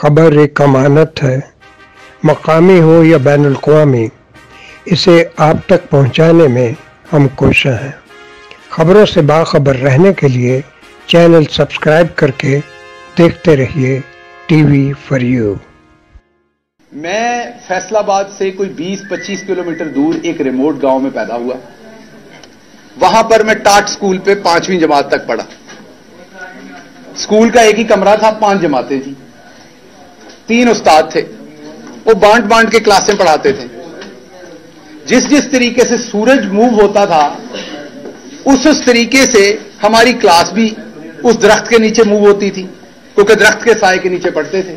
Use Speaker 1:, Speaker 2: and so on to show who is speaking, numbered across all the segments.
Speaker 1: खबर एक अमानत है, मकामी हो या बैनुल-अक़वामी, इसे आप तक पहुंचाने में हम कोशिश हैं। खबरों से बाखबर रहने के लिए चैनल सब्सक्राइब करके देखते रहिए टीवी फॉर यू।
Speaker 2: मैं फैसलाबाद से कोई 20-25 किलोमीटर दूर एक रिमोट गांव में पैदा हुआ। वहां पर मैं टाट स्कूल पे 5वीं जमात तक पढ़ा। स्कूल का एक ही कमरा था, 5 जमातें थी, 3 उस्ताद थे, वो बांट बांट के क्लासें पढ़ाते थे। जिस जिस तरीके से सूरज मूव होता था उस तरीके से हमारी क्लास भी उस दरख्त के नीचे मूव होती थी, क्योंकि दरख्त के साए के नीचे पढ़ते थे।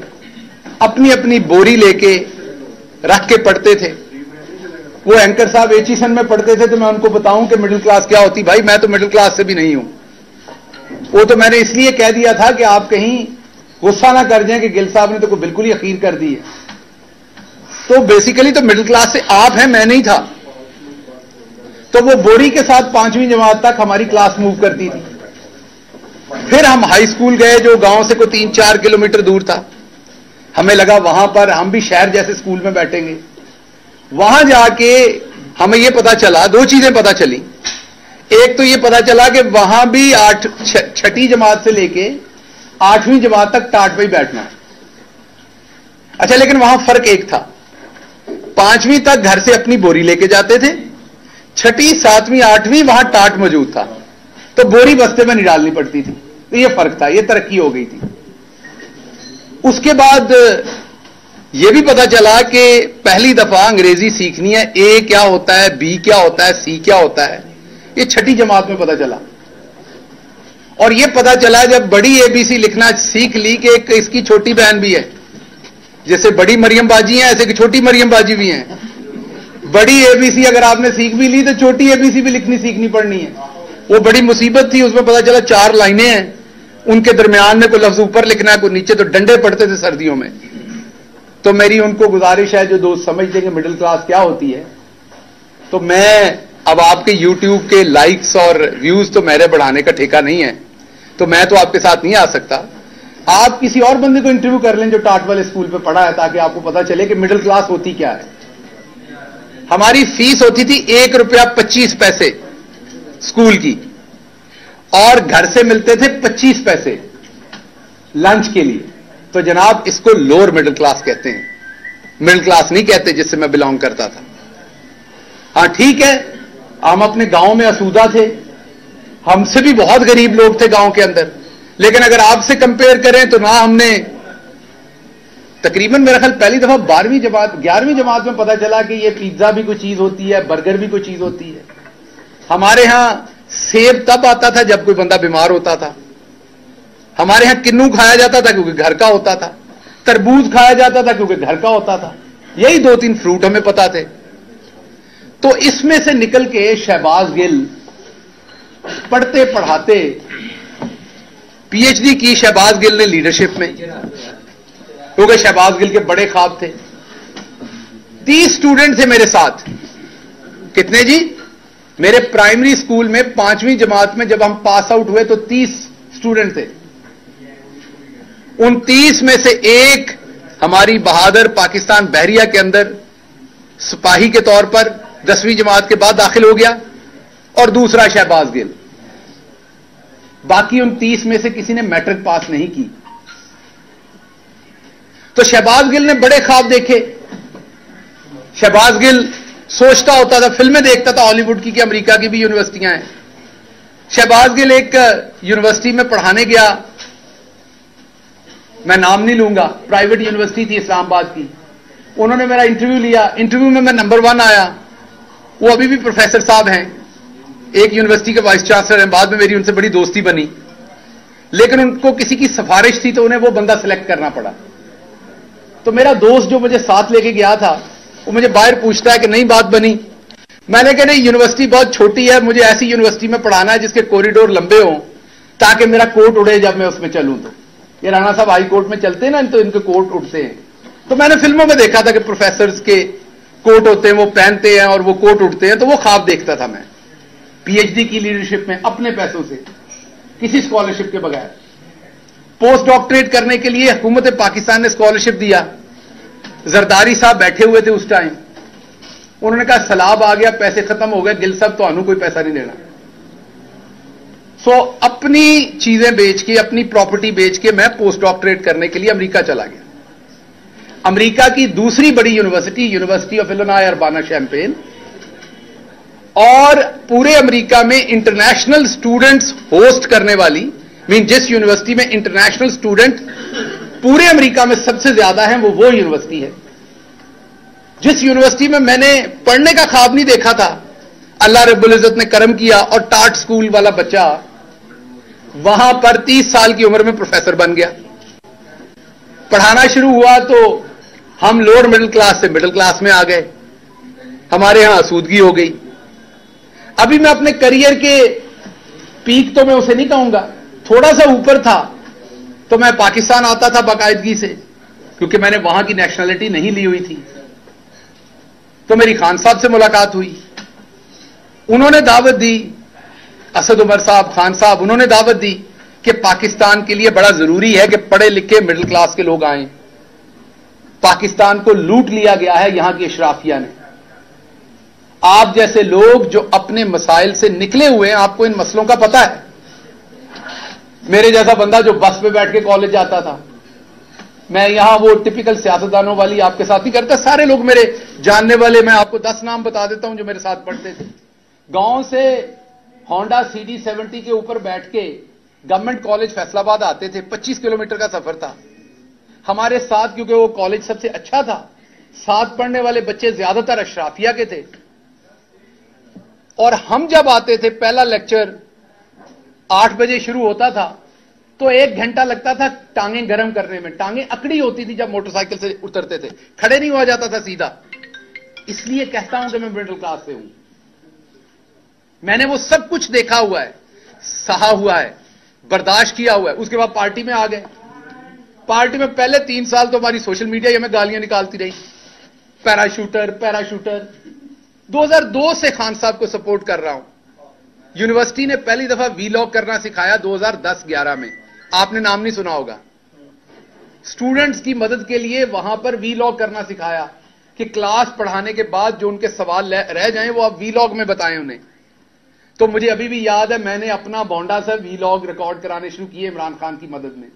Speaker 2: अपनी अपनी बोरी लेके रख के पढ़ते थे। वो एंकर साहब एचीसन में पढ़ते थे, तो मैं उनको बताऊं कि मिडिल क्लास क्या होती, भाई मैं तो मिडिल क्लास से भी नहीं हूं। वो तो मैंने इसलिए कह दिया था कि आप कहीं गुस्सा ना कर जाएं कि गिल साहब ने तो कोई बिल्कुल ही अखीर कर दी है। तो बेसिकली तो मिडिल क्लास से आप हैं, मैं नहीं था। तो वो बोरी के साथ 5वीं जमात तक हमारी क्लास मूव करती थी। फिर हम हाई स्कूल गए, जो गांव से कोई 3-4 किलोमीटर दूर था। हमें लगा वहां पर हम भी शहर जैसे स्कूल में बैठेंगे। वहां जाके हमें यह पता चला, 2 चीजें पता चली। एक तो यह पता चला कि वहां भी 6ठी जमात से लेके 8वीं जमात तक टाट पे ही बैठना है। अच्छा, लेकिन वहां फर्क एक था, 5वीं तक घर से अपनी बोरी लेके जाते थे, 6ठी 7वीं 8वीं वहां टाट मौजूद था, तो बोरी बस्ते में नहीं डालनी पड़ती थी। तो यह फर्क था, यह तरक्की हो गई थी। उसके बाद यह भी पता चला कि पहली दफा अंग्रेजी सीखनी है, ए क्या होता है, बी क्या होता है, सी क्या होता है, यह 6ठी जमात में पता चला। और यह पता चला जब बड़ी एबीसी लिखना सीख ली कि इसकी छोटी बहन भी है। जैसे बड़ी मरियम बाजी है, ऐसे कि छोटी मरियम बाजी भी है। बड़ी एबीसी अगर आपने सीख भी ली तो छोटी एबीसी भी लिखनी सीखनी पड़नी है। वो बड़ी मुसीबत थी। उसमें पता चला 4 लाइनें हैं, उनके दरमियान में कोई लफ्ज ऊपर लिखना है, कोई नीचे, तो डंडे पड़ते थे सर्दियों में। तो मेरी उनको गुजारिश है, जो दोस्त समझते हैं कि मिडिल क्लास क्या होती है, तो मैं अब आपके यूट्यूब के लाइक्स और व्यूज तो मेरे बढ़ाने का ठेका नहीं है, तो मैं तो आपके साथ नहीं आ सकता। आप किसी और बंदे को इंटरव्यू कर लें जो टाट वाले स्कूल पे पढ़ा है, ताकि आपको पता चले कि मिडिल क्लास होती क्या है। हमारी फीस होती थी ₹1.25 स्कूल की, और घर से मिलते थे 25 पैसे लंच के लिए। तो जनाब इसको लोअर मिडिल क्लास कहते हैं, मिडिल क्लास नहीं कहते जिससे मैं बिलोंग करता था। हां ठीक है, हम अपने गांव में आसूदा थे, हमसे भी बहुत गरीब लोग थे गांव के अंदर, लेकिन अगर आपसे कंपेयर करें तो ना हमने तकरीबन मेरा ख्याल पहली दफा 11वीं जमात में पता चला कि ये पिज्जा भी कोई चीज होती है, बर्गर भी कोई चीज होती है। हमारे यहां सेब तब आता था जब कोई बंदा बीमार होता था। हमारे यहां किन्नू खाया जाता था क्योंकि घर का होता था, तरबूज खाया जाता था क्योंकि घर का होता था। यही 2-3 फ्रूट हमें पता थे। तो इसमें से निकल के शहबाज गिल पढ़ते पढ़ाते पीएचडी की शहबाज गिल ने लीडरशिप में, क्योंकि शहबाज गिल के बड़े ख्वाब थे। 30 स्टूडेंट थे मेरे साथ। कितने जी? मेरे प्राइमरी स्कूल में 5वीं जमात में जब हम पास आउट हुए तो 30 स्टूडेंट थे। उन 30 में से एक हमारी बहादुर पाकिस्तान बहरिया के अंदर सिपाही के तौर पर 10वीं जमात के बाद दाखिल हो गया, और दूसरा शहबाज गिल। बाकी उन 30 में से किसी ने मैट्रिक पास नहीं की। तो शहबाज गिल ने बड़े ख्वाब देखे। शहबाज गिल सोचता होता था, फिल्में देखता था हॉलीवुड की कि अमेरिका की भी यूनिवर्सिटियां हैं। शहबाज गिल एक यूनिवर्सिटी में पढ़ाने गया, मैं नाम नहीं लूंगा, प्राइवेट यूनिवर्सिटी थी इस्लामाबाद की। उन्होंने मेरा इंटरव्यू लिया, इंटरव्यू में मैं नंबर 1 आया। वो अभी भी प्रोफेसर साहब हैं, एक यूनिवर्सिटी के वाइस चांसलर हैं। बाद में मेरी उनसे बड़ी दोस्ती बनी, लेकिन उनको किसी की सिफारिश थी तो उन्हें वो बंदा सिलेक्ट करना पड़ा। तो मेरा दोस्त जो मुझे साथ लेके गया था, वो मुझे बाहर पूछता है कि नहीं बात बनी। मैंने कहा नहीं, यूनिवर्सिटी बहुत छोटी है, मुझे ऐसी यूनिवर्सिटी में पढ़ाना है जिसके कॉरिडोर लंबे हों ताकि मेरा कोट उड़े जब मैं उसमें चलूं। तो ये राणा साहब हाई कोर्ट में चलते हैं ना, तो इनके कोट उड़ते हैं। तो मैंने फिल्मों में देखा था कि प्रोफेसर्स के कोट होते हैं, वो पहनते हैं और वो कोट उड़ते हैं। तो वो ख्वाब देखता था मैं, पीएचडी की लीडरशिप में, अपने पैसों से, किसी स्कॉलरशिप के बगैर। पोस्ट डॉक्टरेट करने के लिए हुकूमत पाकिस्तान ने स्कॉलरशिप दिया। जरदारी साहब बैठे हुए थे उस टाइम, उन्होंने कहा सैलाब आ गया, पैसे खत्म हो गए, गिल साहब तो कोई पैसा नहीं देना। सो अपनी चीजें बेच के, अपनी प्रॉपर्टी बेच के मैं पोस्ट डॉक्टरेट करने के लिए अमेरिका चला गया। अमेरिका की दूसरी बड़ी university, university of Illinois Urbana champagne, और पूरे अमेरिका में इंटरनेशनल स्टूडेंट्स होस्ट करने वाली, जिस यूनिवर्सिटी में इंटरनेशनल स्टूडेंट पूरे अमेरिका में सबसे ज्यादा हैं, वो यूनिवर्सिटी है। जिस यूनिवर्सिटी में मैंने पढ़ने का ख्वाब नहीं देखा था, अल्लाह रब्बुल इज्जत ने करम किया और टाट स्कूल वाला बच्चा वहां पर 30 साल की उम्र में प्रोफेसर बन गया। पढ़ाना शुरू हुआ तो हम लोअर मिडिल क्लास से मिडिल क्लास में आ गए, हमारे यहां आसूदगी हो गई। अभी मैं अपने करियर के पीक तो मैं उसे नहीं कहूंगा, थोड़ा सा ऊपर था, तो मैं पाकिस्तान आता था बाकायदगी से, क्योंकि मैंने वहां की नेशनलिटी नहीं ली हुई थी। तो मेरी खान साहब से मुलाकात हुई, उन्होंने दावत दी, असद उमर साहब, खान साहब, उन्होंने दावत दी कि पाकिस्तान के लिए बड़ा जरूरी है कि पढ़े लिखे मिडिल क्लास के लोग आए। पाकिस्तान को लूट लिया गया है यहां की अशराफिया ने। आप जैसे लोग जो अपने मसाइल से निकले हुए हैं, आपको इन मसलों का पता है। मेरे जैसा बंदा जो बस पे बैठ के कॉलेज जाता था, मैं यहां वो टिपिकल सियासतदानों वाली आपके साथ नहीं करता, सारे लोग मेरे जानने वाले, मैं आपको 10 नाम बता देता हूं जो मेरे साथ पढ़ते थे। गांव से होंडा CD70 के ऊपर बैठ के गवर्नमेंट कॉलेज फैसलाबाद आते थे, 25 किलोमीटर का सफर था। हमारे साथ, क्योंकि वो कॉलेज सबसे अच्छा था, साथ पढ़ने वाले बच्चे ज्यादातर अशराफिया के थे। और हम जब आते थे, पहला लेक्चर 8 बजे शुरू होता था, तो 1 घंटा लगता था टांगें गर्म करने में। टांगें अकड़ी होती थी जब मोटरसाइकिल से उतरते थे, खड़े नहीं हुआ जाता था सीधा। इसलिए कहता हूं कि मैं मिडिल क्लास से हूं। मैंने वो सब कुछ देखा हुआ है, सहा हुआ है, बर्दाश्त किया हुआ है। उसके बाद पार्टी में आ गए। पार्टी में पहले 3 साल तो हमारी सोशल मीडिया ही हमें गालियां निकालती रही, पैराशूटर पैराशूटर। 2002 से खान साहब को सपोर्ट कर रहा हूं। यूनिवर्सिटी ने पहली दफा वीलॉग करना सिखाया 2010-11 में, आपने नाम नहीं सुना होगा। स्टूडेंट्स की मदद के लिए वहां पर वीलॉग करना सिखाया कि क्लास पढ़ाने के बाद जो उनके सवाल रह जाएं वो आप वीलॉग में बताएं उन्हें। तो मुझे अभी भी याद है, मैंने अपना बोंडा से वीलॉग रिकॉर्ड कराने शुरू किए इमरान खान की मदद में।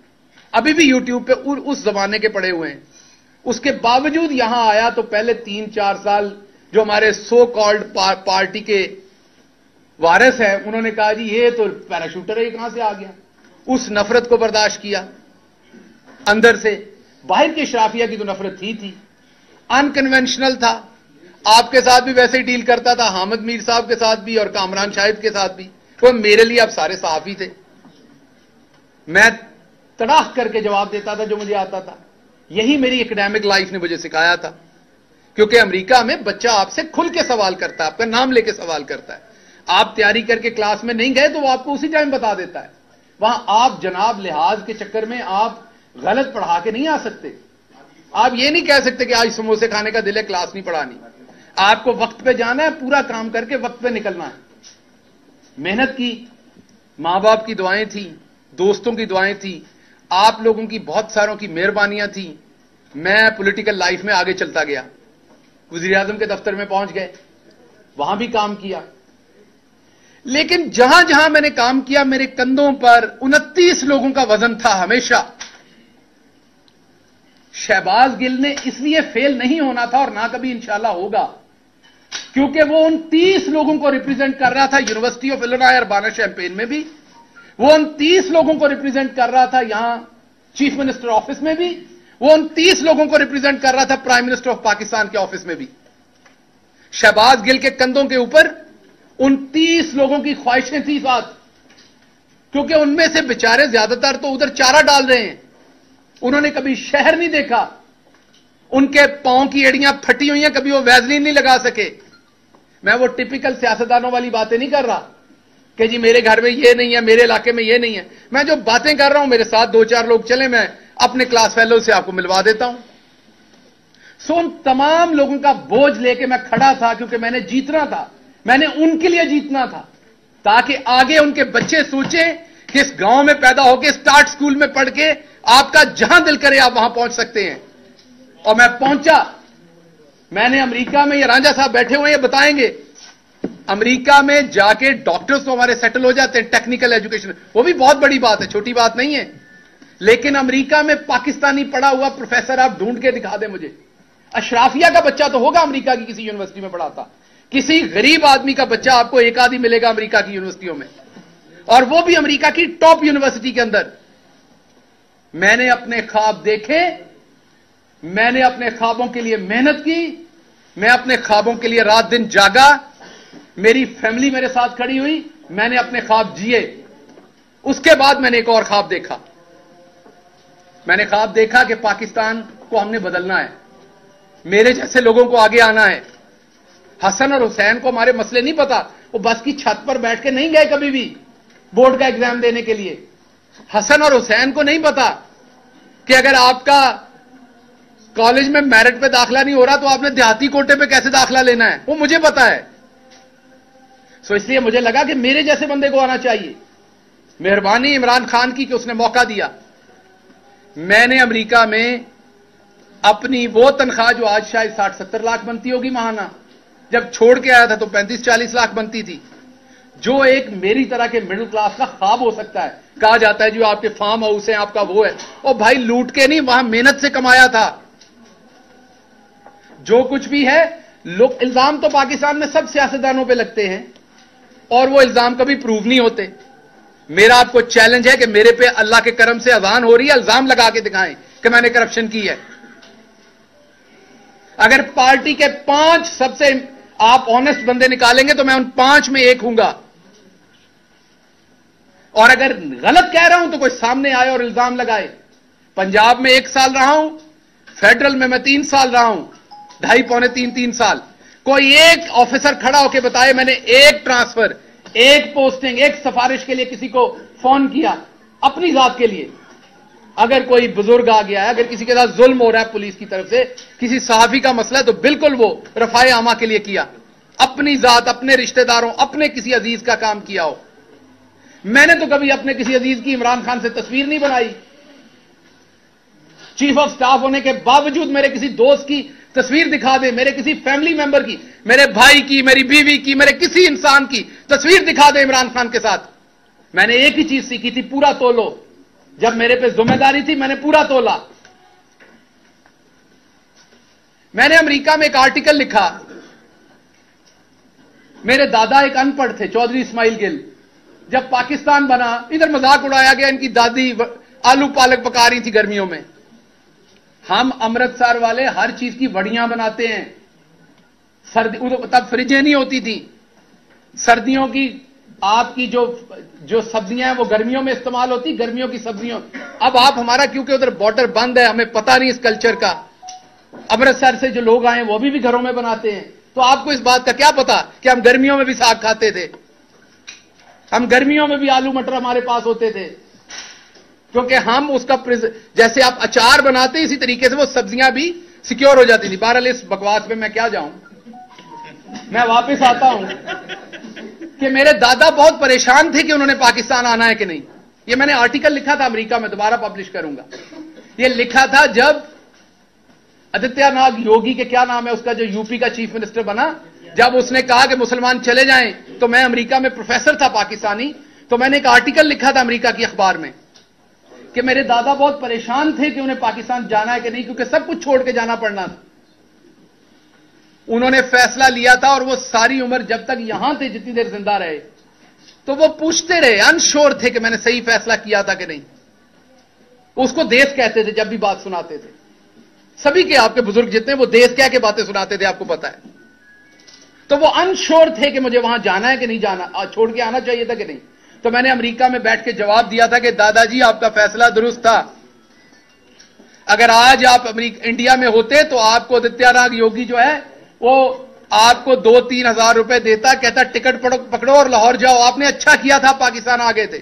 Speaker 2: अभी भी यूट्यूब पे उस जमाने के पड़े हुए हैं। उसके बावजूद यहां आया तो पहले 3-4 साल जो हमारे सो कॉल्ड पार्टी के वारिस है, उन्होंने कहा जी ये तो पैराशूटर है, ये कहां से आ गया। उस नफरत को बर्दाश्त किया अंदर से। बाहर की शराफिया की तो नफरत थी। अनकन्वेंशनल था, आपके साथ भी वैसे ही डील करता था, हामिद मीर साहब के साथ भी और कामरान शाहिद के साथ भी। वो मेरे लिए आप सारे सहाफी थे, मैं तड़ाक करके जवाब देता था जो मुझे आता था। यही मेरी एकेडमिक लाइफ ने मुझे सिखाया था, क्योंकि अमेरिका में बच्चा आपसे खुल के सवाल करता है, आपका नाम लेके सवाल करता है। आप तैयारी करके क्लास में नहीं गए तो वो आपको उसी टाइम बता देता है। वहां आप जनाब लिहाज के चक्कर में आप गलत पढ़ा के नहीं आ सकते। आप ये नहीं कह सकते कि आज समोसे खाने का दिल है, क्लास नहीं पढ़ानी। आपको वक्त पे जाना है, पूरा काम करके वक्त पे निकलना है। मेहनत की, मां बाप की दुआएं थी, दोस्तों की दुआएं थी, आप लोगों की बहुत सारों की मेहरबानियां थी। मैं पॉलिटिकल लाइफ में आगे चलता गया, वज़ीर आज़म के दफ्तर में पहुंच गए, वहां भी काम किया। लेकिन जहां जहां मैंने काम किया, मेरे कंधों पर 29 लोगों का वजन था हमेशा। शहबाज गिल ने इसलिए फेल नहीं होना था और ना कभी इंशाल्लाह होगा, क्योंकि वो उन 30 लोगों को रिप्रेजेंट कर रहा था university of Illinois Urbana champagne में भी, वो उन 30 लोगों को रिप्रेजेंट कर रहा था यहां चीफ मिनिस्टर ऑफिस में भी, वो उन 30 लोगों को रिप्रेजेंट कर रहा था प्राइम मिनिस्टर ऑफ पाकिस्तान के ऑफिस में भी। शहबाज गिल के कंधों के ऊपर उन 30 लोगों की ख्वाहिशें थी साथ, क्योंकि उनमें से बेचारे ज्यादातर तो उधर चारा डाल रहे हैं, उन्होंने कभी शहर नहीं देखा, उनके पांव की एड़ियां फटी हुई हैं, कभी वो वैसलीन नहीं लगा सके। मैं वो टिपिकल सियासतदानों वाली बातें नहीं कर रहा कि जी मेरे घर में ये नहीं है, मेरे इलाके में ये नहीं है। मैं जो बातें कर रहा हूं, मेरे साथ 2-4 लोग चले, मैं अपने क्लास फेलो से आपको मिलवा देता हूं। सो उन तमाम लोगों का बोझ लेके मैं खड़ा था, क्योंकि मैंने जीतना था, मैंने उनके लिए जीतना था, ताकि आगे उनके बच्चे सोचें किस गांव में पैदा होकर स्टार्ट स्कूल में पढ़ के आपका जहां दिल करे आप वहां पहुंच सकते हैं। और मैं पहुंचा, मैंने अमेरिका में, ये रांझा साहब बैठे हुए हैं, ये बताएंगे, अमेरिका में जाके डॉक्टर्स तो हमारे सेटल हो जाते हैं, टेक्निकल एजुकेशन, वो भी बहुत बड़ी बात है, छोटी बात नहीं है। लेकिन अमेरिका में पाकिस्तानी पढ़ा हुआ प्रोफेसर आप ढूंढ के दिखा दें मुझे। अशराफिया का बच्चा तो होगा अमेरिका की किसी यूनिवर्सिटी में पढ़ाता, किसी गरीब आदमी का बच्चा आपको एक आदि मिलेगा अमेरिका की यूनिवर्सिटियों में, और वो भी अमेरिका की टॉप यूनिवर्सिटी के अंदर। मैंने अपने ख्वाब देखे, मैंने अपने ख्वाबों के लिए मेहनत की, मैं अपने ख्वाबों के लिए रात दिन जागा, मेरी फैमिली मेरे साथ खड़ी हुई, मैंने अपने ख्वाब जिए। उसके बाद मैंने एक और ख्वाब देखा। मैंने ख्वाब देखा कि पाकिस्तान को हमने बदलना है, मेरे जैसे लोगों को आगे आना है। हसन और हुसैन को हमारे मसले नहीं पता, वो बस की छत पर बैठ के नहीं गए कभी भी बोर्ड का एग्जाम देने के लिए। हसन और हुसैन को नहीं पता कि अगर आपका कॉलेज में मेरिट पे दाखिला नहीं हो रहा तो आपने देहाती कोटे पे कैसे दाखिला लेना है, वो मुझे पता है। सो इसलिए मुझे लगा कि मेरे जैसे बंदे को आना चाहिए। मेहरबानी इमरान खान की कि उसने मौका दिया। मैंने अमेरिका में अपनी वो तनख्वाह जो आज शायद 60-70 लाख बनती होगी महाना, जब छोड़ के आया था तो 35-40 लाख बनती थी, जो एक मेरी तरह के मिडिल क्लास का ख्वाब हो सकता है। कहा जाता है जो आपके फार्म हाउस है आपका वो है, और भाई लूट के नहीं, वहां मेहनत से कमाया था। जो कुछ भी है, लोग इल्जाम तो पाकिस्तान में सब सियासतदानों पे लगते हैं और वो इल्जाम कभी प्रूव नहीं होते। मेरा आपको चैलेंज है कि मेरे पे अल्लाह के करम से अजान हो रही है, इल्जाम लगा के दिखाएं कि मैंने करप्शन की है। अगर पार्टी के 5 सबसे आप ऑनेस्ट बंदे निकालेंगे तो मैं उन 5 में एक हूंगा, और अगर गलत कह रहा हूं तो कोई सामने आए और इल्जाम लगाए। पंजाब में 1 साल रहा हूं, फेडरल में मैं 3 साल रहा हूं, 2.5-3 साल। कोई एक ऑफिसर खड़ा होकर बताए मैंने एक ट्रांसफर, एक पोस्टिंग, एक सिफारिश के लिए किसी को फोन किया अपनी जात के लिए। अगर कोई बुजुर्ग आ गया है, अगर किसी के साथ जुल्म हो रहा है पुलिस की तरफ से, किसी सहाफी का मसला है, तो बिल्कुल वो रफाए आमा के लिए किया, अपनी जात, अपने रिश्तेदारों, अपने किसी अजीज का काम किया हो। मैंने तो कभी अपने किसी अजीज की इमरान खान से तस्वीर नहीं बनाई। चीफ ऑफ स्टाफ होने के बावजूद मेरे किसी दोस्त की तस्वीर दिखा दे, मेरे किसी फैमिली मेंबर की, मेरे भाई की, मेरी बीवी की, मेरे किसी इंसान की तस्वीर दिखा दे इमरान खान के साथ। मैंने एक ही चीज सीखी थी, पूरा तोलो। जब मेरे पे जिम्मेदारी थी मैंने पूरा तोला। मैंने अमेरिका में एक आर्टिकल लिखा। मेरे दादा एक अनपढ़ थे, चौधरी इस्माइल गिल। जब पाकिस्तान बना, इधर मजाक उड़ाया गया, इनकी दादी आलू पालक पका रही थी गर्मियों में। हम अमृतसर वाले हर चीज की वड़ियां बनाते हैं। सर्दी तब फ्रिजें नहीं होती थी, सर्दियों की आपकी जो सब्जियां हैं वो गर्मियों में इस्तेमाल होती, गर्मियों की सब्जियों। अब आप हमारा क्योंकि उधर बॉर्डर बंद है, हमें पता नहीं इस कल्चर का। अमृतसर से जो लोग आए वो भी घरों में बनाते हैं, तो आपको इस बात का क्या पता कि हम गर्मियों में भी साग खाते थे, हम गर्मियों में भी आलू मटर हमारे पास होते थे, क्योंकि हम उसका जैसे आप अचार बनाते हैं इसी तरीके से वो सब्जियां भी सिक्योर हो जाती थी। बहरहाल इस बकवास में मैं क्या जाऊं, मैं वापस आता हूं कि मेरे दादा बहुत परेशान थे कि उन्होंने पाकिस्तान आना है कि नहीं। ये मैंने आर्टिकल लिखा था अमेरिका में, दोबारा पब्लिश करूंगा। ये लिखा था जब आदित्यनाथ योगी के क्या नाम है उसका, जो यूपी का चीफ मिनिस्टर बना, जब उसने कहा कि मुसलमान चले जाएं, तो मैं अमेरिका में प्रोफेसर था पाकिस्तानी, तो मैंने एक आर्टिकल लिखा था अमेरिका की अखबार में कि मेरे दादा बहुत परेशान थे कि उन्हें पाकिस्तान जाना है कि नहीं, क्योंकि सब कुछ छोड़ के जाना पड़ना था। उन्होंने फैसला लिया था और वो सारी उम्र जब तक यहां थे, जितनी देर जिंदा रहे, तो वो पूछते रहे, अनश्योर थे कि मैंने सही फैसला किया था कि नहीं। उसको देश कहते थे जब भी बात सुनाते थे। सभी के आपके बुजुर्ग जितने, वो देश कह के बातें सुनाते थे, आपको पता है। तो वो अनश्योर थे कि मुझे वहां जाना है कि नहीं जाना, छोड़ के आना चाहिए था कि नहीं। तो मैंने अमेरिका में बैठ के जवाब दिया था कि दादाजी आपका फैसला दुरुस्त था। अगर आज आप इंडिया में होते तो आपको आदित्यनाथ योगी जो है वो आपको 2-3 हजार रुपए देता, कहता टिकट पकड़ो और लाहौर जाओ। आपने अच्छा किया था, पाकिस्तान आ गए थे।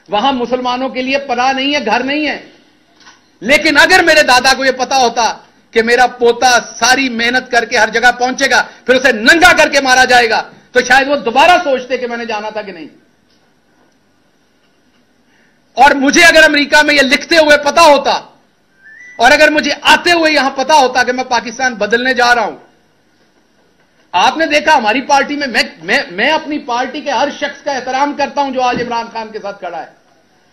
Speaker 2: वहां मुसलमानों के लिए पनाह नहीं है, घर नहीं है। लेकिन अगर मेरे दादा को यह पता होता कि मेरा पोता सारी मेहनत करके हर जगह पहुंचेगा, फिर उसे नंगा करके मारा जाएगा, तो शायद वो दोबारा सोचते कि मैंने जाना था कि नहीं। और मुझे अगर अमेरिका में यह लिखते हुए पता होता और अगर मुझे आते हुए यहां पता होता कि मैं पाकिस्तान बदलने जा रहा हूं। आपने देखा हमारी पार्टी में मैं अपनी पार्टी के हर शख्स का एहतराम करता हूं जो आज इमरान खान के साथ खड़ा है।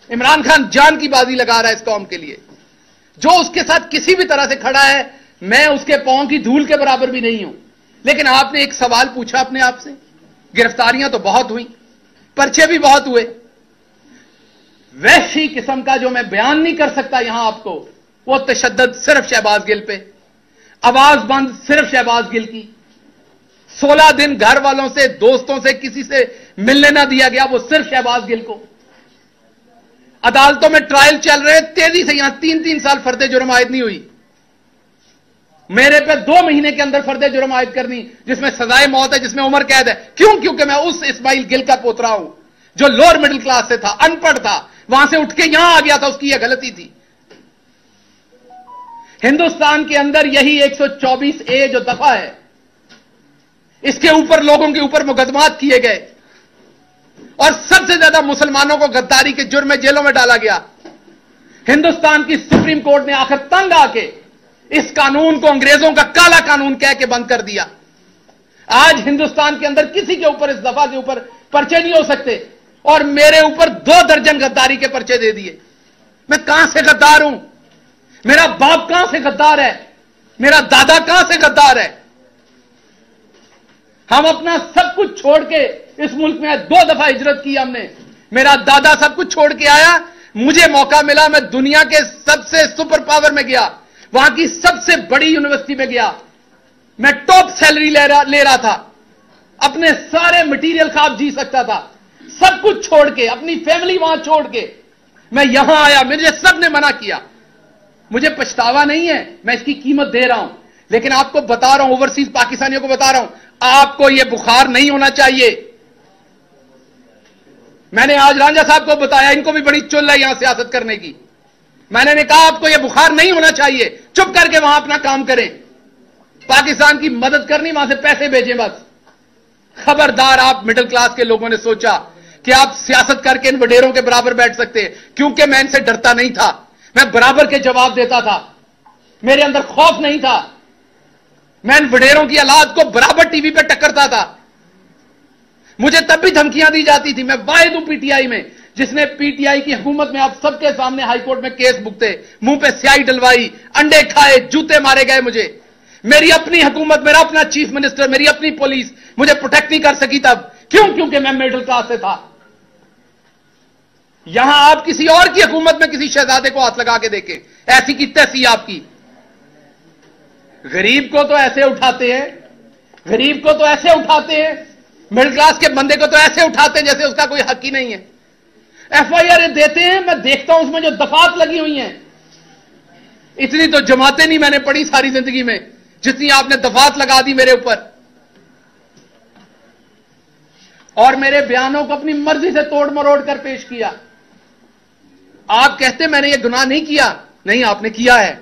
Speaker 2: इमरान खान जान की बाजी लगा रहा है इस कौम के लिए। जो उसके साथ किसी भी तरह से खड़ा है, मैं उसके पांव की धूल के बराबर भी नहीं हूं। लेकिन आपने एक सवाल पूछा अपने आप से, गिरफ्तारियां तो बहुत हुई, पर्चे भी बहुत हुए। वैसी किस्म का जो मैं बयान नहीं कर सकता यहां आपको, वो तशद्दुद सिर्फ शहबाज गिल पे, आवाज बंद सिर्फ शहबाज गिल की, 16 दिन घर वालों से, दोस्तों से, किसी से मिलने ना दिया गया, वो सिर्फ शहबाज गिल को। अदालतों में ट्रायल चल रहे, तेजी से यहां 3-3 साल फर्दे जुर्म आयद नहीं हुई। मेरे पे 2 महीने के अंदर फर्दे जुर्म आयद करनी, जिसमें सजाए मौत है, जिसमें उम्र कैद है। क्यों? क्योंकि मैं उस इस्माइल गिल का पोतरा हूं जो लोअर मिडिल क्लास से था, अनपढ़ था, वहां से उठ के यहां आ गया था। उसकी यह गलती थी। हिंदुस्तान के अंदर यही 124A जो दफा है, इसके ऊपर लोगों के ऊपर मुकदमात किए गए और सबसे ज्यादा मुसलमानों को गद्दारी के जुर्म में जेलों में डाला गया। हिंदुस्तान की सुप्रीम कोर्ट ने आखिर तंग आके इस कानून को अंग्रेजों का काला कानून कह के बंद कर दिया। आज हिंदुस्तान के अंदर किसी के ऊपर इस दफा के ऊपर पर्चे नहीं हो सकते और मेरे ऊपर 2 दर्जन गद्दारी के पर्चे दे दिए। मैं कहां से गद्दार हूं? मेरा बाप कहां से गद्दार है? मेरा दादा कहां से गद्दार है? हम अपना सब कुछ छोड़ के इस मुल्क में 2 दफा हिजरत की हमने। मेरा दादा सब कुछ छोड़ के आया, मुझे मौका मिला, मैं दुनिया के सबसे सुपर पावर में गया, वहां की सबसे बड़ी यूनिवर्सिटी में गया, मैं टॉप सैलरी ले रहा था, अपने सारे मटेरियल ख्वाब जी सकता था। सब कुछ छोड़ के, अपनी फैमिली वहां छोड़ के मैं यहां आया। मुझे सबने मना किया, मुझे पछतावा नहीं है, मैं इसकी कीमत दे रहा हूं। लेकिन आपको बता रहा हूं, ओवरसीज पाकिस्तानियों को बता रहा हूं, आपको यह बुखार नहीं होना चाहिए। मैंने आज रांझा साहब को बताया, इनको भी बड़ी चुल है यहां सियासत करने की। मैंने कहा आपको यह बुखार नहीं होना चाहिए, चुप करके वहां अपना काम करें, पाकिस्तान की मदद करनी, वहां से पैसे भेजें बस। खबरदार, आप मिडिल क्लास के लोगों ने सोचा कि आप सियासत करके इन वडेरों के बराबर बैठ सकते हैं। क्योंकि मैं इनसे डरता नहीं था, मैं बराबर के जवाब देता था, मेरे अंदर खौफ नहीं था। मैं इन वडेरों की औलाद को बराबर टीवी पे टक्करता था। मुझे तब भी धमकियां दी जाती थी। मैं वाहिद हूं पीटीआई में जिसने पीटीआई की हुकूमत में आप सबके सामने हाईकोर्ट में केस भुगते, मुंह पे स्याही डलवाई, अंडे खाए, जूते मारे गए मुझे। मेरी अपनी हुकूमत, मेरा अपना चीफ मिनिस्टर, मेरी अपनी पुलिस मुझे प्रोटेक्ट नहीं कर सकी तब। क्यों? क्योंकि मैं मिडिल क्लास से था। यहां आप किसी और की हुकूमत में किसी शहजादे को हाथ लगा के देखें, ऐसी की तैसी आपकी। गरीब को तो ऐसे उठाते हैं, गरीब को तो ऐसे उठाते हैं, मिडिल क्लास के बंदे को तो ऐसे उठाते हैं जैसे उसका कोई हक ही नहीं है। एफआईआर देते हैं, मैं देखता हूं उसमें जो दफात लगी हुई हैं, इतनी तो जमातें नहीं मैंने पढ़ी सारी जिंदगी में जितनी आपने दफात लगा दी मेरे ऊपर। और मेरे बयानों को अपनी मर्जी से तोड़ मरोड़ कर पेश किया। आप कहते मैंने ये गुनाह नहीं किया, नहीं आपने किया है।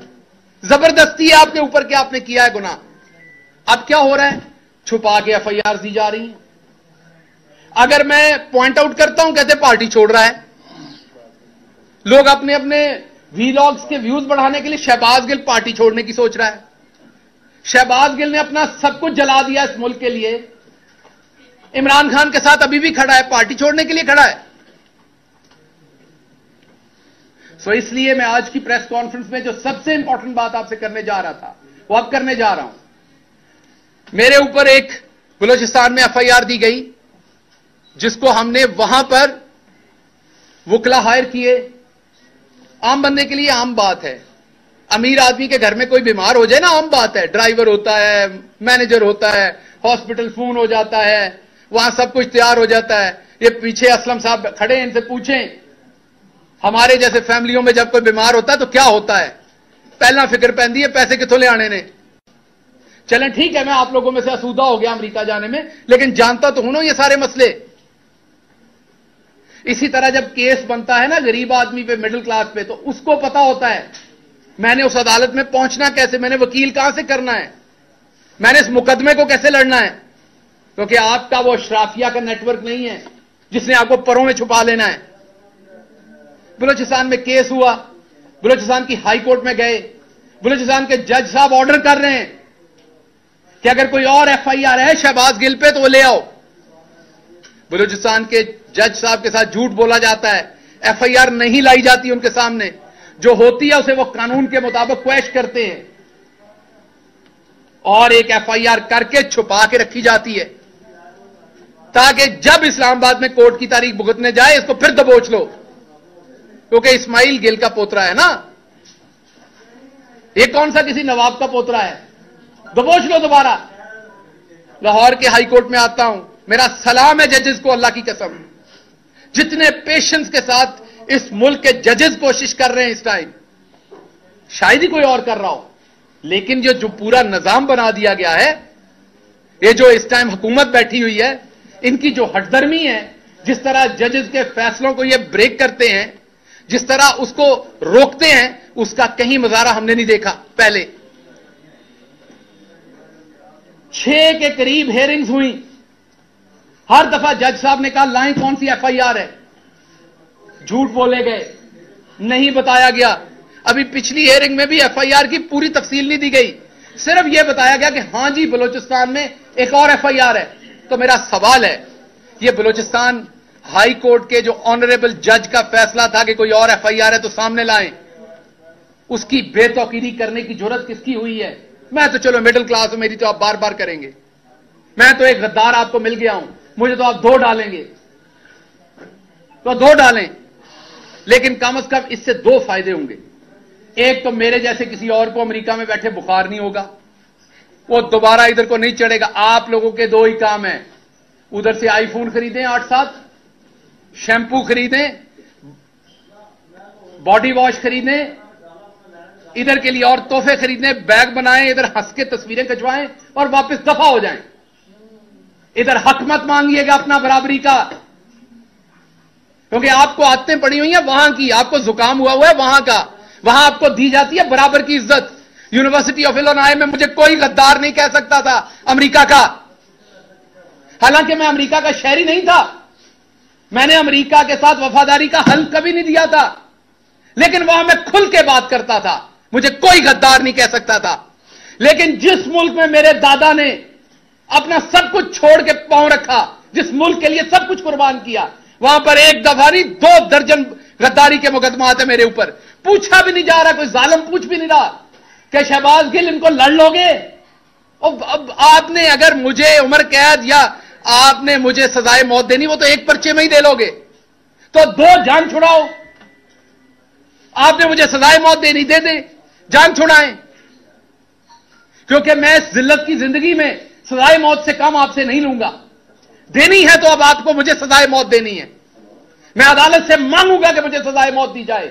Speaker 2: जबरदस्ती है आपके ऊपर कि आपने किया है गुनाह। अब क्या हो रहा है? छुपा के एफआईआर दी जा रही है। अगर मैं पॉइंट आउट करता हूं, कहते पार्टी छोड़ रहा है। लोग अपने अपने वीलॉग्स के व्यूज बढ़ाने के लिए शहबाज गिल पार्टी छोड़ने की सोच रहा है। शहबाज गिल ने अपना सब कुछ जला दिया इस मुल्क के लिए। इमरान खान के साथ अभी भी खड़ा है, पार्टी छोड़ने के लिए खड़ा है। सो इसलिए मैं आज की प्रेस कॉन्फ्रेंस में जो सबसे इंपॉर्टेंट बात आपसे करने जा रहा था, वो अब करने जा रहा हूं। मेरे ऊपर एक बलूचिस्तान में एफआईआर दी गई, जिसको हमने वहां पर वकला हायर किए। आम बंदे के लिए आम बात है। अमीर आदमी के घर में कोई बीमार हो जाए ना, आम बात है। ड्राइवर होता है, मैनेजर होता है, हॉस्पिटल फोन हो जाता है, वहां सब कुछ तैयार हो जाता है। ये पीछे असलम साहब खड़े हैं, इनसे पूछें हमारे जैसे फैमिलियों में जब कोई बीमार होता है तो क्या होता है? पहला फिक्र पैंदी है पैसे कितों ले आने ने। चलें ठीक है, मैं आप लोगों में से असूदा हो गया अमेरिका जाने में, लेकिन जानता तो हूं ना ये सारे मसले। इसी तरह जब केस बनता है ना गरीब आदमी पे, मिडिल क्लास पे, तो उसको पता होता है मैंने उस अदालत में पहुंचना कैसे, मैंने वकील कहां से करना है, मैंने इस मुकदमे को कैसे लड़ना है। क्योंकि आपका वो शराफिया का नेटवर्क नहीं है जिसने आपको परों में छुपा लेना है। बलूचिस्तान में केस हुआ, बलूचिस्तान की हाई कोर्ट में गए, बलूचिस्तान के जज साहब ऑर्डर कर रहे हैं कि अगर कोई और एफआईआर है शहबाज गिल पे तो वो ले आओ। बलूचिस्तान के जज साहब के साथ झूठ बोला जाता है, एफआईआर नहीं लाई जाती उनके सामने, जो होती है उसे वो कानून के मुताबिक क्वैश करते हैं और एक एफआईआर करके छुपा के रखी जाती है ताकि जब इस्लामाबाद में कोर्ट की तारीख भुगतने जाए इसको फिर दबोच लो, क्योंकि इस्माइल गिल का पोतरा है ना, ये कौन सा किसी नवाब का पोतरा है, दबोच लो दोबारा। लाहौर के हाई कोर्ट में आता हूं, मेरा सलाम है जजेस को, अल्लाह की कसम, जितने पेशेंस के साथ इस मुल्क के जजेस कोशिश कर रहे हैं इस टाइम, शायद ही कोई और कर रहा हो, लेकिन जो पूरा निजाम बना दिया गया है, ये जो इस टाइम हुकूमत बैठी हुई है, इनकी जो हटदर्मी है, जिस तरह जजेस के फैसलों को ये ब्रेक करते हैं, जिस तरह उसको रोकते हैं, उसका कहीं मुजाहरा हमने नहीं देखा पहले। 6 के करीब हेयरिंग्स हुई, हर दफा जज साहब ने कहा लाएं कौन सी एफआईआर है, झूठ बोले गए, नहीं बताया गया। अभी पिछली हेयरिंग में भी एफआईआर की पूरी तफसील नहीं दी गई, सिर्फ यह बताया गया कि हां जी बलूचिस्तान में एक और एफआईआर है। तो मेरा सवाल है, यह बलूचिस्तान हाई कोर्ट के जो ऑनरेबल जज का फैसला था कि कोई और एफआईआर है तो सामने लाएं, उसकी बेतौकीरी करने की जरूरत किसकी हुई है? मैं तो चलो मिडिल क्लास हूं, मेरी तो आप बार बार करेंगे, मैं तो एक गद्दार आपको मिल गया हूं, मुझे तो आप 2 डालेंगे तो 2 डालें, लेकिन कम से कम इससे 2 फायदे होंगे। एक तो मेरे जैसे किसी और को अमेरिका में बैठे बुखार नहीं होगा, वो दोबारा इधर को नहीं चढ़ेगा। आप लोगों के 2 ही काम है, उधर से आईफोन खरीदें 8-7, शैम्पू खरीदें, बॉडी वॉश खरीदें, इधर के लिए और तोहफे खरीदने, बैग बनाएं, इधर हंस के तस्वीरें खिंचवाएं और वापस दफा हो जाएं। इधर हक मत मांगिएगा अपना बराबरी का, क्योंकि आपको आदतें पड़ी हुई हैं वहां की, आपको जुकाम हुआ है वहां का, वहां आपको दी जाती है बराबर की इज्जत। यूनिवर्सिटी ऑफ इलिनॉय में मुझे कोई गद्दार नहीं कह सकता था अमेरिका का, हालांकि मैं अमेरिका का शहरी नहीं था, मैंने अमेरिका के साथ वफादारी का हल कभी नहीं दिया था, लेकिन वहां मैं खुल के बात करता था, मुझे कोई गद्दार नहीं कह सकता था। लेकिन जिस मुल्क में मेरे दादा ने अपना सब कुछ छोड़ के पांव रखा, जिस मुल्क के लिए सब कुछ कुर्बान किया, वहां पर एक दफा नहीं 2 दर्जन गद्दारी के मुकदमा आते मेरे ऊपर। पूछा भी नहीं जा रहा, कोई जालिम पूछ भी नहीं रहा कि शहबाज गिल इनको लड़ लोगे। अब आपने अगर मुझे उम्र कैद या आपने मुझे सजाए मौत देनी, वो तो एक पर्चे में ही दे लोगे, तो 2 जान छुड़ाओ। आपने मुझे सजाए मौत देनी, दे दे, जान छुड़ाएं, क्योंकि मैं इस जिल्लत की जिंदगी में सजाए मौत से कम आपसे नहीं लूंगा। देनी है तो अब आपको मुझे सजाए मौत देनी है, मैं अदालत से मांगूंगा कि मुझे सजाए मौत दी जाए,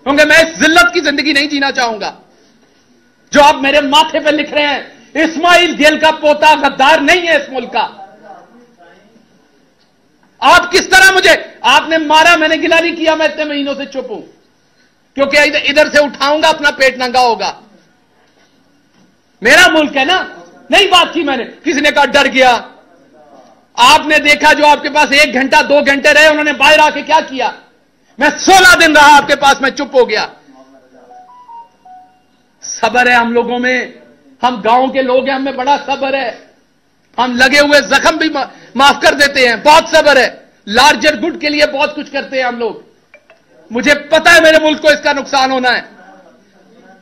Speaker 2: क्योंकि मैं इस जिल्लत की जिंदगी नहीं जीना चाहूंगा। जो आप मेरे माथे पे लिख रहे हैं, इस्माइल गिल का पोता गद्दार नहीं है इस मुल्क का। आप किस तरह मुझे, आपने मारा, मैंने गिला नहीं किया, मैं इतने महीनों से चुप हूं, क्योंकि इधर से उठाऊंगा अपना पेट नंगा होगा। मेरा मुल्क है ना, नहीं बात की मैंने, किसी ने कहा डर गया। आपने देखा जो आपके पास 1 घंटा 2 घंटे रहे, उन्होंने बाहर आके क्या किया? मैं 16 दिन रहा आपके पास, मैं चुप हो गया। सब्र है हम लोगों में, हम गांव के लोग हैं, हमें बड़ा सब्र है, हम लगे हुए जख्म भी माफ कर देते हैं, बहुत सब्र है, लार्जर गुड के लिए बहुत कुछ करते हैं हम लोग। मुझे पता है मेरे मुल्क को इसका नुकसान होना है।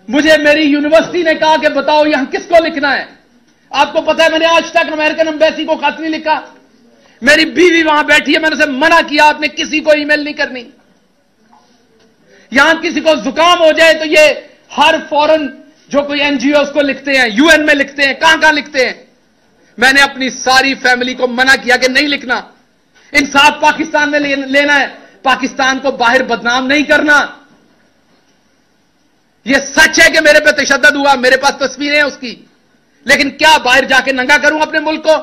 Speaker 2: मुझे मेरी यूनिवर्सिटी ने कहा कि बताओ यहां किसको लिखना है। आपको पता है मैंने आज तक अमेरिकन एम्बेसी को खत नहीं लिखा। मेरी बीवी वहां बैठी है, मैंने उसे मना किया, आपने किसी को ईमेल नहीं करनी। यहां किसी को जुकाम हो जाए तो ये हर फॉरेन जो कोई एनजीओ को लिखते हैं, यूएन में लिखते हैं, कहां कहां लिखते हैं। मैंने अपनी सारी फैमिली को मना किया कि नहीं लिखना, इंसाफ पाकिस्तान में लेना है, पाकिस्तान को बाहर बदनाम नहीं करना। यह सच है कि मेरे पे तशद्दुद हुआ, मेरे पास तस्वीरें हैं उसकी, लेकिन क्या बाहर जाके नंगा करूं अपने मुल्क को?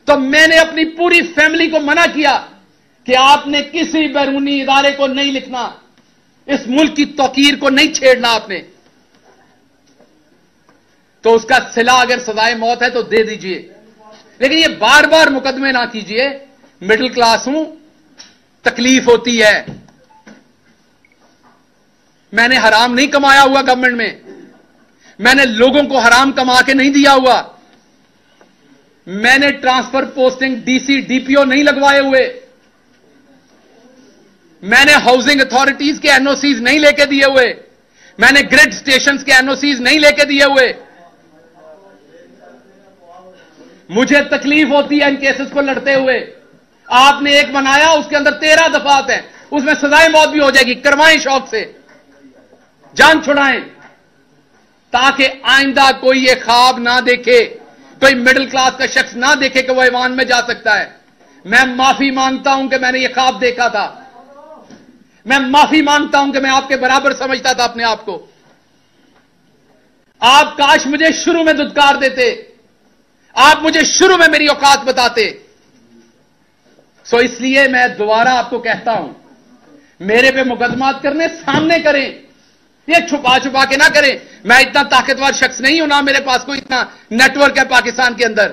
Speaker 2: तो मैंने अपनी पूरी फैमिली को मना किया कि आपने किसी बैरूनी इदारे को नहीं लिखना, इस मुल्क की तौकीर को नहीं छेड़ना आपने। तो उसका सिला अगर सजाए मौत है तो दे दीजिए, लेकिन ये बार बार मुकदमे ना कीजिए। मिडिल क्लास हूं, तकलीफ होती है। मैंने हराम नहीं कमाया हुआ गवर्नमेंट में, मैंने लोगों को हराम कमा के नहीं दिया हुआ, मैंने ट्रांसफर पोस्टिंग डीसी डीपीओ नहीं लगवाए हुए, मैंने हाउसिंग अथॉरिटीज के एनओसीज नहीं लेके दिए हुए, मैंने ग्रिड स्टेशंस के एनओसीज नहीं लेके दिए हुए। मुझे तकलीफ होती है इन केसेस को लड़ते हुए। आपने एक बनाया, उसके अंदर 13 दफात है, उसमें सजाए मौत भी हो जाएगी। करवाएं, शौक से जान छुड़ाएं, ताकि आइंदा कोई ये ख्वाब ना देखे, कोई मिडिल क्लास का शख्स ना देखे कि वो ऐवान में जा सकता है। मैं माफी मांगता हूं कि मैंने ये ख्वाब देखा था, मैं माफी मांगता हूं कि मैं आपके बराबर समझता था अपने आप को। आप काश मुझे शुरू में धुतकार देते, आप मुझे शुरू में मेरी औकात बताते। सो इसलिए मैं दोबारा आपको कहता हूं, मेरे पे मुकदमात करने सामने करें, ये छुपा छुपा के ना करें। मैं इतना ताकतवर शख्स नहीं हूं, ना मेरे पास कोई इतना नेटवर्क है पाकिस्तान के अंदर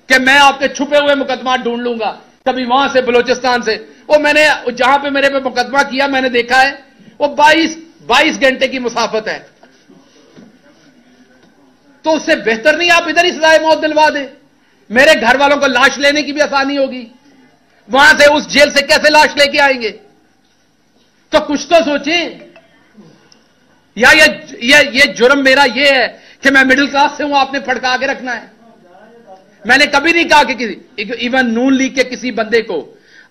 Speaker 2: कि मैं आपके छुपे हुए मुकदमा ढूंढ लूंगा, कभी वहां से बलूचिस्तान से। वो मैंने जहां पे मेरे पे मुकदमा किया, मैंने देखा है वो 22 घंटे की मुसाफत है। तो उससे बेहतर नहीं आप इधर ही सजाए मौत दिलवा दे। मेरे घर वालों को लाश लेने की भी आसानी होगी, वहां से उस जेल से कैसे लाश लेके आएंगे। तो कुछ तो सोचें। या ये जुर्म मेरा ये है कि मैं मिडिल क्लास से हूं, आपने फड़का के रखना है। मैंने कभी नहीं कहा कि किसी, इवन नून लीग के किसी बंदे को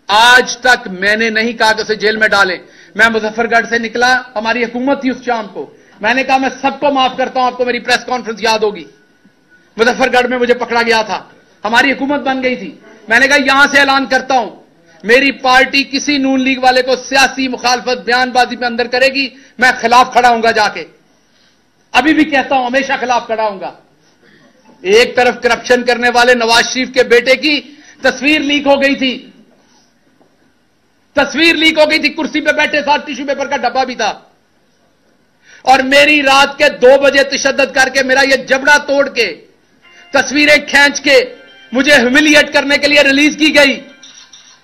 Speaker 2: आज तक मैंने नहीं कहा कि उसे जेल में डालें। मैं मुजफ्फरगढ़ से निकला, हमारी हुकूमत थी उस शाम को, मैंने कहा मैं सबको माफ करता हूं। आपको मेरी प्रेस कॉन्फ्रेंस याद होगी, मुजफ्फरगढ़ में मुझे पकड़ा गया था, हमारी हुकूमत बन गई थी। मैंने कहा यहां से ऐलान करता हूं, मेरी पार्टी किसी नून लीग वाले को सियासी मुखालफत बयानबाजी में अंदर करेगी, मैं खिलाफ खड़ा हूंगा जाके। अभी भी कहता हूं, हमेशा खिलाफ खड़ा हूंगा। एक तरफ करप्शन करने वाले नवाज शरीफ के बेटे की तस्वीर लीक हो गई थी, तस्वीर लीक हो गई थी, कुर्सी पे बैठे साथ टिश्यू पेपर का डब्बा भी था, और मेरी रात के 2 बजे तशद्दुद करके मेरा ये जबड़ा तोड़ के तस्वीरें खींच के मुझे ह्यूमिलिएट करने के लिए रिलीज की गई,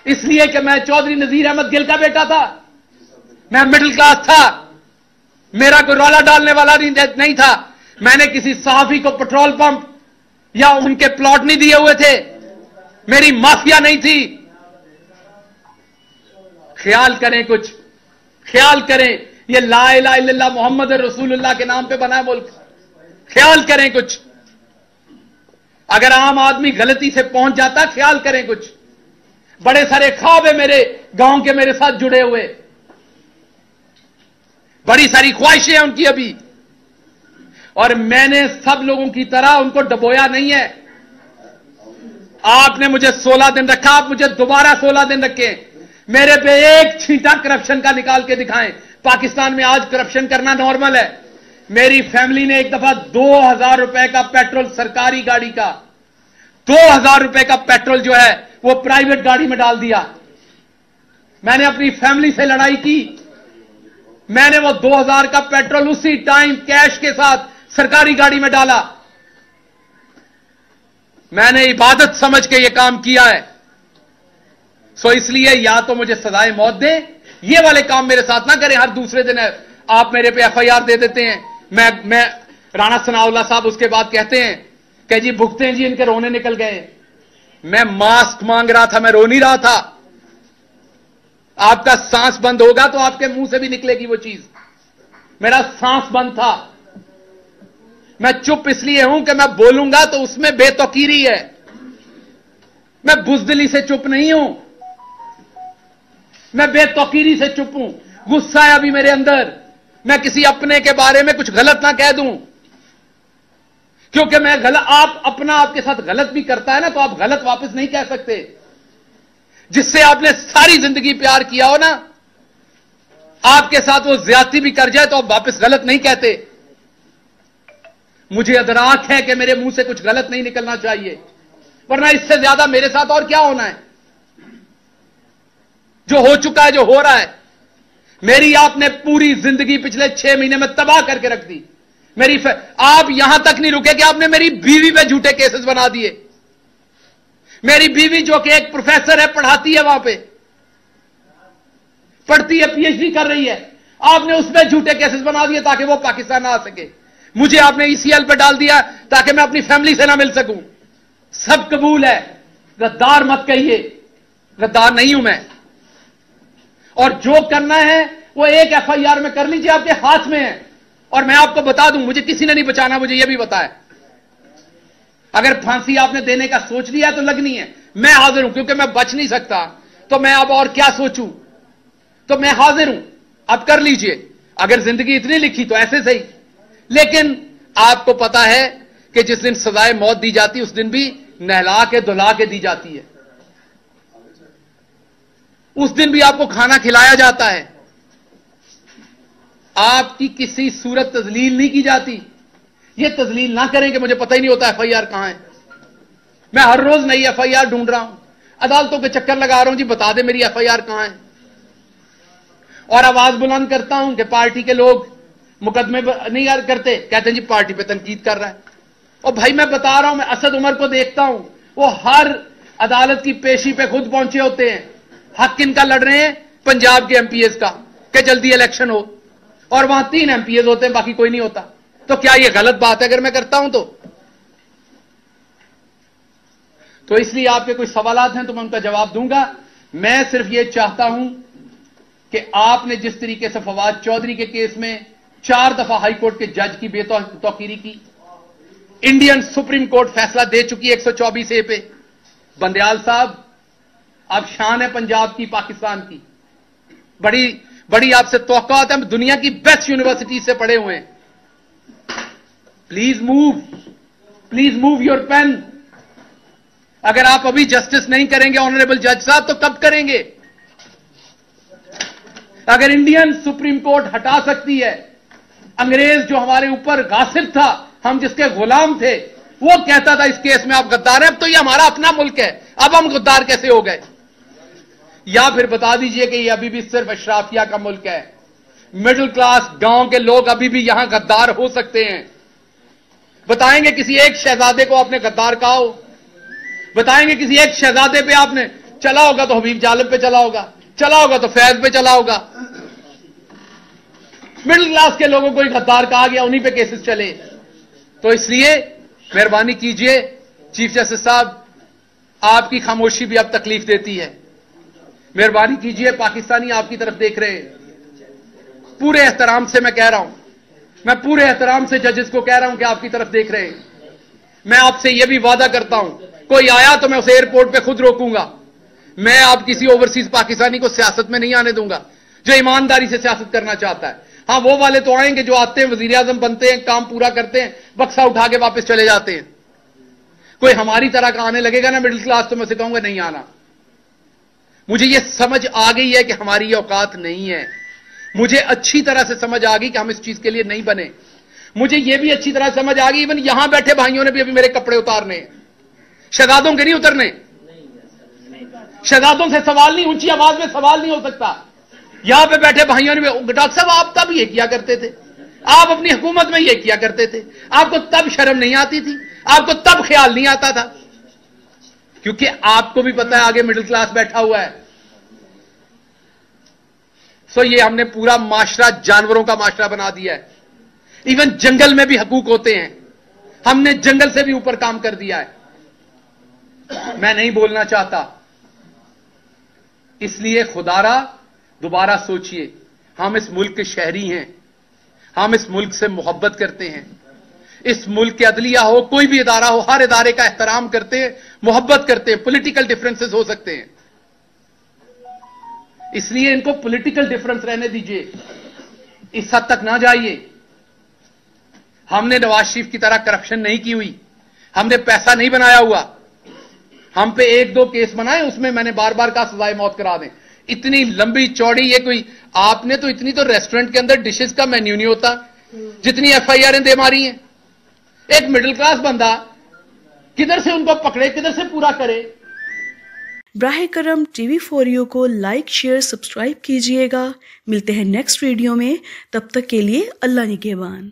Speaker 2: इसलिए कि मैं चौधरी नजीर अहमद गिल का बेटा था, मैं मिडिल क्लास था, मेरा कोई रौला डालने वाला नहीं था। मैंने किसी सहाफी को पेट्रोल पंप या उनके प्लॉट नहीं दिए हुए थे, मेरी माफिया नहीं थी। ख्याल करें, कुछ ख्याल करें। ये ला इलाहा इल्लल्लाह मोहम्मद रसूलुल्लाह के नाम पे बना है मुल्क, ख्याल करें कुछ। अगर आम आदमी गलती से पहुंच जाता, ख्याल करें कुछ। बड़े सारे ख्वाब है मेरे गांव के मेरे साथ जुड़े हुए, बड़ी सारी ख्वाहिशें हैं उनकी अभी, और मैंने सब लोगों की तरह उनको डबोया नहीं है। आपने मुझे 16 दिन रखा, आप मुझे दोबारा 16 दिन रखें, मेरे पे एक छींटा करप्शन का निकाल के दिखाएं। पाकिस्तान में आज करप्शन करना नॉर्मल है। मेरी फैमिली ने एक दफा 2000 रुपए का पेट्रोल, सरकारी गाड़ी का 2000 रुपए का पेट्रोल जो है वो प्राइवेट गाड़ी में डाल दिया। मैंने अपनी फैमिली से लड़ाई की, मैंने वो 2000 का पेट्रोल उसी टाइम कैश के साथ सरकारी गाड़ी में डाला। मैंने इबादत समझ के ये काम किया है। सो इसलिए या तो मुझे सजाए मौत दे, ये वाले काम मेरे साथ ना करें। हर दूसरे दिन आप मेरे पे एफआईआर दे देते हैं। मैं राणा सनाउल्लाह साहब उसके बाद कहते हैं कि जी भुगते हैं जी, इनके रोने निकल गए। मैं मास्क मांग रहा था, मैं रो नहीं रहा था। आपका सांस बंद होगा तो आपके मुंह से भी निकलेगी वो चीज। मेरा सांस बंद था। मैं चुप इसलिए हूं कि मैं बोलूंगा तो उसमें बेतौकीरी है। मैं बुजदिली से चुप नहीं हूं, मैं बेतौकीरी से चुप हूं। गुस्सा है अभी मेरे अंदर, मैं किसी अपने के बारे में कुछ गलत ना कह दूं, क्योंकि मैं गलत, आप अपना आपके साथ गलत भी करता है ना, तो आप गलत वापस नहीं कह सकते। जिससे आपने सारी जिंदगी प्यार किया हो ना, आपके साथ वो ज्यादती भी कर जाए तो आप वापस गलत नहीं कहते। मुझे अदराक है कि मेरे मुंह से कुछ गलत नहीं निकलना चाहिए, वरना इससे ज्यादा मेरे साथ और क्या होना है। जो हो चुका है, जो हो रहा है, मेरी आपने पूरी जिंदगी पिछले 6 महीने में तबाह करके रख दी। आप यहां तक नहीं रुके कि आपने मेरी बीवी पे झूठे केसेस बना दिए। मेरी बीवी जो कि एक प्रोफेसर है, पढ़ाती है वहां पे, पढ़ती है, पीएचडी कर रही है, आपने उसमें झूठे केसेस बना दिए ताकि वो पाकिस्तान ना आ सके। मुझे आपने ईसीएल पे डाल दिया ताकि मैं अपनी फैमिली से ना मिल सकूं। सब कबूल है, गद्दार मत कहिए, गद्दार नहीं हूं मैं। और जो करना है वो एक एफआईआर में कर लीजिए, आपके हाथ में है। और मैं आपको बता दूं, मुझे किसी ने नहीं बचाना, मुझे यह भी बताया। अगर फांसी आपने देने का सोच लिया तो लगनी है, मैं हाजिर हूं, क्योंकि मैं बच नहीं सकता, तो मैं अब और क्या सोचूं, तो मैं हाजिर हूं, अब कर लीजिए। अगर जिंदगी इतनी लिखी तो ऐसे सही। लेकिन आपको पता है कि जिस दिन सजाए मौत दी जाती है उस दिन भी नहला के धुला के दी जाती है, उस दिन भी आपको खाना खिलाया जाता है, आपकी किसी सूरत तजलील नहीं की जाती। ये तजलील ना करें कि मुझे पता ही नहीं होता एफआईआर कहां है। मैं हर रोज नई एफआईआर ढूंढ रहा हूं, अदालतों के चक्कर लगा रहा हूं, जी बता दे मेरी एफआईआर कहां है। और आवाज बुलंद करता हूं कि पार्टी के लोग मुकदमे नहीं करते, कहते हैं जी पार्टी पे तनकीद कर रहा है। और भाई मैं बता रहा हूं, मैं असद उमर को देखता हूं, वो हर अदालत की पेशी पे खुद पहुंचे होते हैं। हक किनका लड़ रहे हैं? पंजाब के एमपीएस का, कि जल्दी इलेक्शन हो, और वहां 3 एमपीएस होते हैं, बाकी कोई नहीं होता। तो क्या यह गलत बात है अगर मैं करता हूं तो इसलिए आपके कोई सवालात हैं तो मैं उनका जवाब दूंगा। मैं सिर्फ यह चाहता हूं कि आपने जिस तरीके से फवाद चौधरी के केस में 4 दफा हाईकोर्ट के जज की बेतौकीरी की, इंडियन सुप्रीम कोर्ट फैसला दे चुकी है 124A पे। बंदयाल साहब, आप शान है पंजाब की, पाकिस्तान की, बड़ी बड़ी आपसे तौक़ात है, दुनिया की बेस्ट यूनिवर्सिटी से पढ़े हुए हैं। Please move your pen. अगर आप अभी जस्टिस नहीं करेंगे ऑनरेबल जज साहब, तो कब करेंगे? अगर इंडियन सुप्रीम कोर्ट हटा सकती है, अंग्रेज जो हमारे ऊपर गासिब था, हम जिसके गुलाम थे, वो कहता था इस केस में आप गद्दार हैं, अब तो ये हमारा अपना मुल्क है, अब हम गद्दार कैसे हो गए? या फिर बता दीजिए कि ये अभी भी सिर्फ अशराफिया का मुल्क है, मिडिल क्लास गांव के लोग अभी भी यहां गद्दार हो सकते हैं। बताएंगे किसी एक शहजादे को आपने गद्दार कहा हो? बताएंगे किसी एक शहजादे पे आपने चला होगा तो हबीब जालिब पे चला होगा, चला होगा तो फैज पे चला होगा। मिडिल क्लास के लोगों को ही गद्दार कहा गया, उन्हीं पे केसेस चले। तो इसलिए मेहरबानी कीजिए चीफ जस्टिस साहब, आपकी खामोशी भी अब तकलीफ देती है। मेहरबानी कीजिए, पाकिस्तानी आपकी तरफ देख रहे हैं। पूरे एहतराम से मैं कह रहा हूं, मैं पूरे एहतराम से जजेस को कह रहा हूं कि आपकी तरफ देख रहे हैं। मैं आपसे यह भी वादा करता हूं, कोई आया तो मैं उसे एयरपोर्ट पे खुद रोकूंगा। मैं आप किसी ओवरसीज पाकिस्तानी को सियासत में नहीं आने दूंगा जो ईमानदारी से सियासत करना चाहता है। हां, वो वाले तो आएंगे जो आते हैं, वजीर आजम बनते हैं, काम पूरा करते हैं, बक्सा उठा के वापस चले जाते हैं। कोई हमारी तरह का आने लगेगा ना मिडिल क्लास, तो मैं उसे कहूंगा नहीं आना। मुझे यह समझ आ गई है कि हमारी ये औकात नहीं है। मुझे अच्छी तरह से समझ आ गई कि हम इस चीज के लिए नहीं बने। मुझे यह भी अच्छी तरह समझ आ गई, इवन यहां बैठे भाइयों ने भी अभी मेरे कपड़े उतारने हैं, शहजादों के नहीं उतरने। शहजादों से सवाल नहीं, ऊंची आवाज में सवाल नहीं हो सकता। यहां पे बैठे भाइयों ने भी, डॉक्टर साहब आप तब ये किया करते थे, आप अपनी हुकूमत में ये किया करते थे, आपको तब शर्म नहीं आती थी, आपको तब ख्याल नहीं आता था। क्योंकि आपको भी पता है आगे मिडिल क्लास बैठा हुआ है। सो ये हमने पूरा माशरा जानवरों का माशरा बना दिया है। इवन जंगल में भी हकूक होते हैं, हमने जंगल से भी ऊपर काम कर दिया है। मैं नहीं बोलना चाहता, इसलिए खुदारा दोबारा सोचिए। हम इस मुल्क के शहरी हैं, हम इस मुल्क से मोहब्बत करते हैं। इस मुल्क के अदलिया हो, कोई भी इदारा हो, हर इदारे का एहतराम करते हैं, मोहब्बत करते हैं। पॉलिटिकल डिफरेंसेस हो सकते हैं, इसलिए इनको पॉलिटिकल डिफरेंस रहने दीजिए, इस हद तक ना जाइए। हमने नवाज शरीफ की तरह करप्शन नहीं की हुई, हमने पैसा नहीं बनाया हुआ। हम पे 1-2 केस बनाए, उसमें मैंने बार बार कहा सजाए मौत करा दें। इतनी लंबी चौड़ी ये कोई, आपने तो इतनी तो रेस्टोरेंट के अंदर डिशेस का मेन्यू नहीं होता जितनी एफआईआर दे मारी हैं। एक मिडिल क्लास बंदा किधर से उनको पकड़े, किधर से पूरा करे।
Speaker 3: ब्राहे करम TV4U को लाइक, शेयर, सब्सक्राइब कीजिएगा। मिलते हैं नेक्स्ट वीडियो में, तब तक के लिए अल्लाह निगहबान।